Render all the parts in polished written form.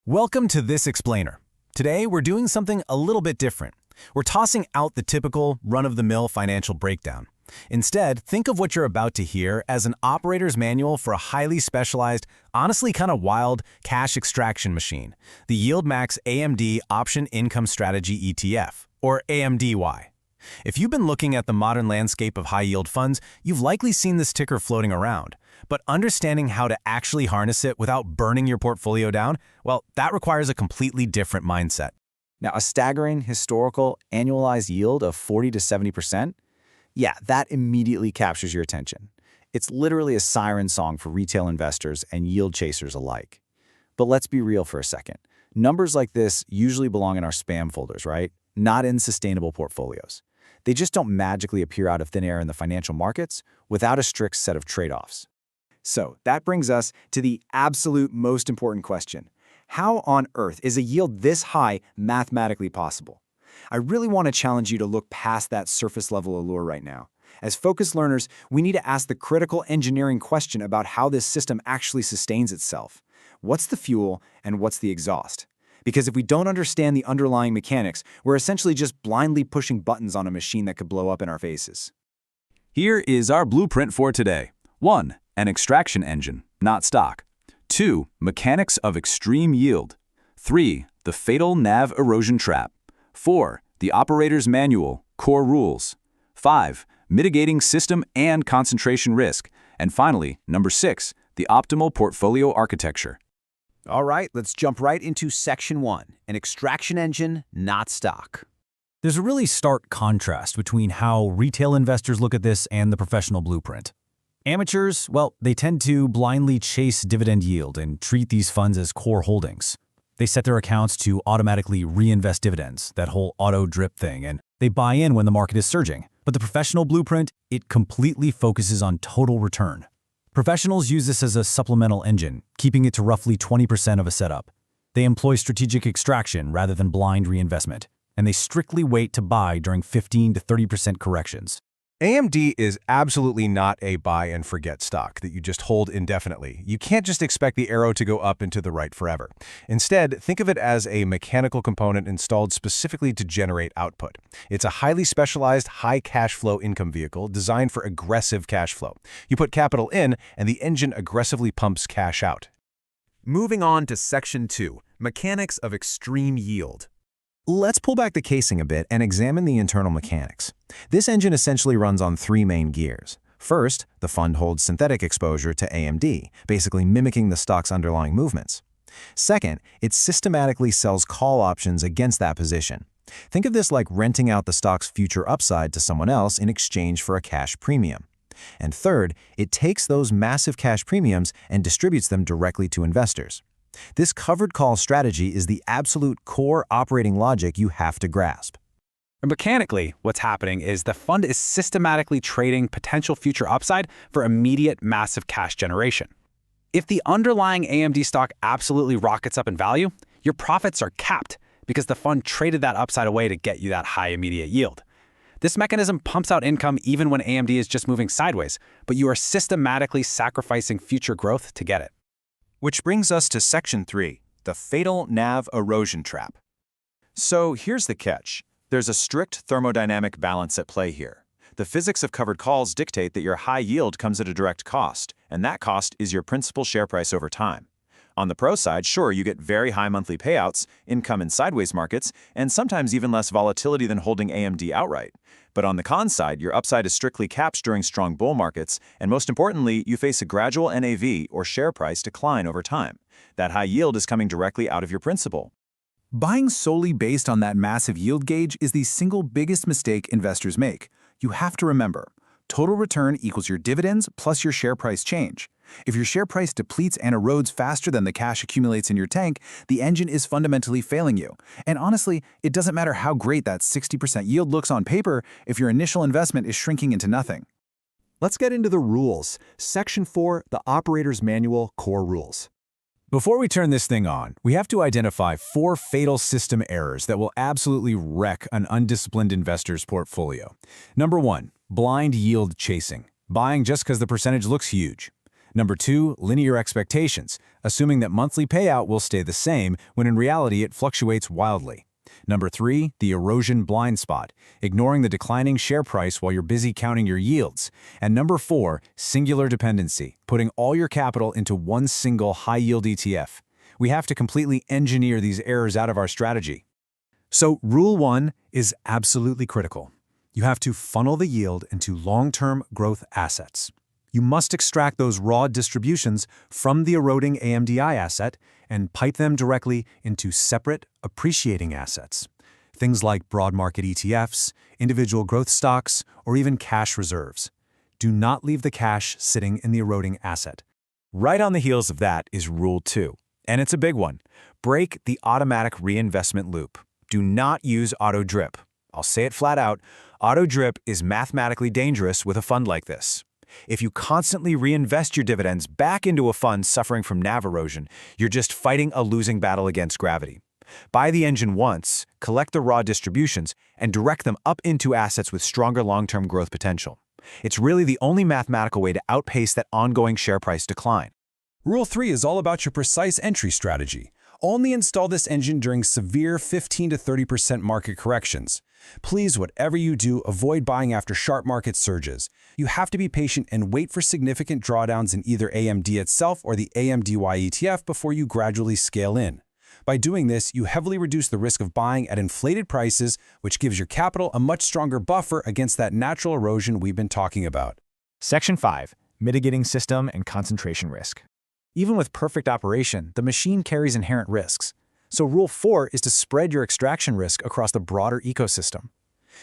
Welcome to This Explainer. Today, we're doing something a little bit different. We're tossing out the typical run-of-the-mill financial breakdown. Instead, think of what you're about to hear as an operator's manual for a highly specialized, honestly kind of wild, cash extraction machine, the YieldMax AMD Option Income Strategy ETF, or AMDY. If you've been looking at the modern landscape of high-yield funds, you've likely seen this ticker floating around. But understanding how to actually harness it without burning your portfolio down, well, that requires a completely different mindset. Now, a staggering historical annualized yield of 40 to 70%, yeah, that immediately captures your attention. It's literally a siren song for retail investors and yield chasers alike. But let's be real for a second. Numbers like this usually belong in our spam folders, right? Not in sustainable portfolios. They just don't magically appear out of thin air in the financial markets without a strict set of trade-offs. So that brings us to the absolute most important question. How on earth is a yield this high mathematically possible? I really want to challenge you to look past that surface-level allure right now. As focused learners, we need to ask the critical engineering question about how this system actually sustains itself. What's the fuel and what's the exhaust? Because if we don't understand the underlying mechanics, we're essentially just blindly pushing buttons on a machine that could blow up in our faces. Here is our blueprint for today. 1. An extraction engine, not stock. 2. Mechanics of extreme yield. 3. The fatal NAV erosion trap. 4. The operator's manual, core rules. 5. Mitigating system and concentration risk. And finally, number 6, the optimal portfolio architecture. All right, let's jump right into Section 1, an extraction engine, not stock. There's a really stark contrast between how retail investors look at this and the professional blueprint. Amateurs, well, they tend to blindly chase dividend yield and treat these funds as core holdings. They set their accounts to automatically reinvest dividends, that whole auto-drip thing, and they buy in when the market is surging. But the professional blueprint, it completely focuses on total return. Professionals use this as a supplemental engine, keeping it to roughly 20% of a setup. They employ strategic extraction rather than blind reinvestment, and they strictly wait to buy during 15 to 30% corrections. AMD is absolutely not a buy-and-forget stock that you just hold indefinitely. You can't just expect the arrow to go up and to the right forever. Instead, think of it as a mechanical component installed specifically to generate output. It's a highly specialized, high cash flow income vehicle designed for aggressive cash flow. You put capital in, and the engine aggressively pumps cash out. Moving on to Section 2, Mechanics of Extreme Yield. Let's pull back the casing a bit and examine the internal mechanics. This engine essentially runs on 3 main gears. First, the fund holds synthetic exposure to AMD, basically mimicking the stock's underlying movements. Second, it systematically sells call options against that position. Think of this like renting out the stock's future upside to someone else in exchange for a cash premium. And third, it takes those massive cash premiums and distributes them directly to investors. This covered call strategy is the absolute core operating logic you have to grasp. Mechanically, what's happening is the fund is systematically trading potential future upside for immediate massive cash generation. If the underlying AMD stock absolutely rockets up in value, your profits are capped because the fund traded that upside away to get you that high immediate yield. This mechanism pumps out income even when AMD is just moving sideways, but you are systematically sacrificing future growth to get it. Which brings us to Section 3, the fatal NAV erosion trap. So here's the catch. There's a strict thermodynamic balance at play here. The physics of covered calls dictate that your high yield comes at a direct cost, and that cost is your principal share price over time. On the pro side, sure, you get very high monthly payouts, income in sideways markets, and sometimes even less volatility than holding AMD outright. But on the con side, your upside is strictly capped during strong bull markets, and most importantly, you face a gradual NAV or share price decline over time. That high yield is coming directly out of your principal. Buying solely based on that massive yield gauge is the single biggest mistake investors make. You have to remember, total return equals your dividends plus your share price change. If your share price depletes and erodes faster than the cash accumulates in your tank, the engine is fundamentally failing you. And honestly, it doesn't matter how great that 60% yield looks on paper if your initial investment is shrinking into nothing. Let's get into the rules. Section 4, the Operator's Manual, Core Rules. Before we turn this thing on, we have to identify 4 fatal system errors that will absolutely wreck an undisciplined investor's portfolio. Number 1, blind yield chasing, buying just because the percentage looks huge. Number 2, linear expectations, assuming that monthly payout will stay the same when in reality it fluctuates wildly. Number 3, the erosion blind spot, ignoring the declining share price while you're busy counting your yields. And number 4, singular dependency, putting all your capital into one single high-yield ETF. We have to completely engineer these errors out of our strategy. So Rule 1 is absolutely critical. You have to funnel the yield into long-term growth assets. You must extract those raw distributions from the eroding AMDI asset and pipe them directly into separate, appreciating assets. Things like broad market ETFs, individual growth stocks, or even cash reserves. Do not leave the cash sitting in the eroding asset. Right on the heels of that is Rule 2, and it's a big one. Break the automatic reinvestment loop. Do not use auto-drip. I'll say it flat out, auto-drip is mathematically dangerous with a fund like this. If you constantly reinvest your dividends back into a fund suffering from NAV erosion, you're just fighting a losing battle against gravity. Buy the engine once, collect the raw distributions, and direct them up into assets with stronger long-term growth potential. It's really the only mathematical way to outpace that ongoing share price decline. Rule 3 is all about your precise entry strategy. Only install this engine during severe 15 to 30% market corrections. Please, whatever you do, avoid buying after sharp market surges. You have to be patient and wait for significant drawdowns in either AMD itself or the AMDY ETF before you gradually scale in. By doing this, you heavily reduce the risk of buying at inflated prices, which gives your capital a much stronger buffer against that natural erosion we've been talking about. Section 5. Mitigating system and concentration risk. Even with perfect operation, the machine carries inherent risks. So Rule 4 is to spread your extraction risk across the broader ecosystem.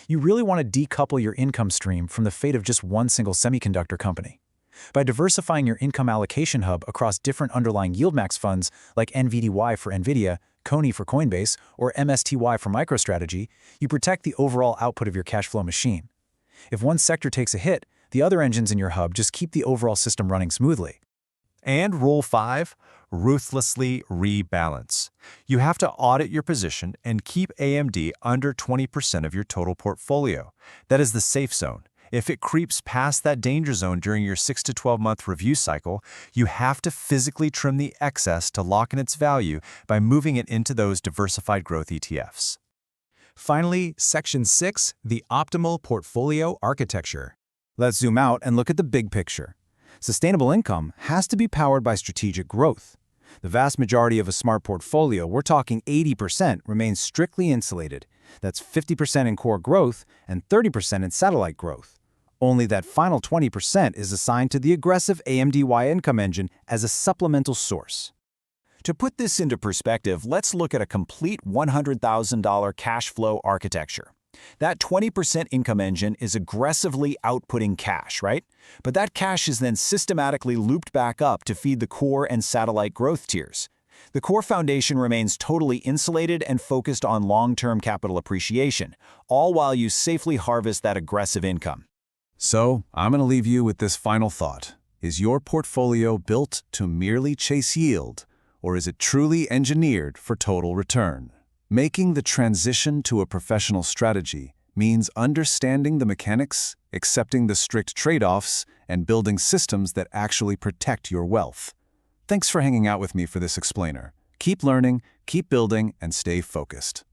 You really want to decouple your income stream from the fate of just one single semiconductor company. By diversifying your income allocation hub across different underlying YieldMax funds like NVDY for NVIDIA, Coney for Coinbase, or MSTY for MicroStrategy, you protect the overall output of your cash flow machine. If one sector takes a hit, the other engines in your hub just keep the overall system running smoothly. And Rule 5, ruthlessly rebalance. You have to audit your position and keep AMD under 20% of your total portfolio. That is the safe zone. If it creeps past that danger zone during your 6 to 12-month review cycle, you have to physically trim the excess to lock in its value by moving it into those diversified growth ETFs. Finally, Section 6, the optimal portfolio architecture. Let's zoom out and look at the big picture. Sustainable income has to be powered by strategic growth. The vast majority of a smart portfolio, we're talking 80%, remains strictly insulated. That's 50% in core growth and 30% in satellite growth. Only that final 20% is assigned to the aggressive AMDY income engine as a supplemental source. To put this into perspective, let's look at a complete $100,000 cash flow architecture. That 20% income engine is aggressively outputting cash, right? But that cash is then systematically looped back up to feed the core and satellite growth tiers. The core foundation remains totally insulated and focused on long-term capital appreciation, all while you safely harvest that aggressive income. So, I'm going to leave you with this final thought. Is your portfolio built to merely chase yield, or is it truly engineered for total return? Making the transition to a professional strategy means understanding the mechanics, accepting the strict trade-offs, and building systems that actually protect your wealth. Thanks for hanging out with me for this explainer. Keep learning, keep building, and stay focused.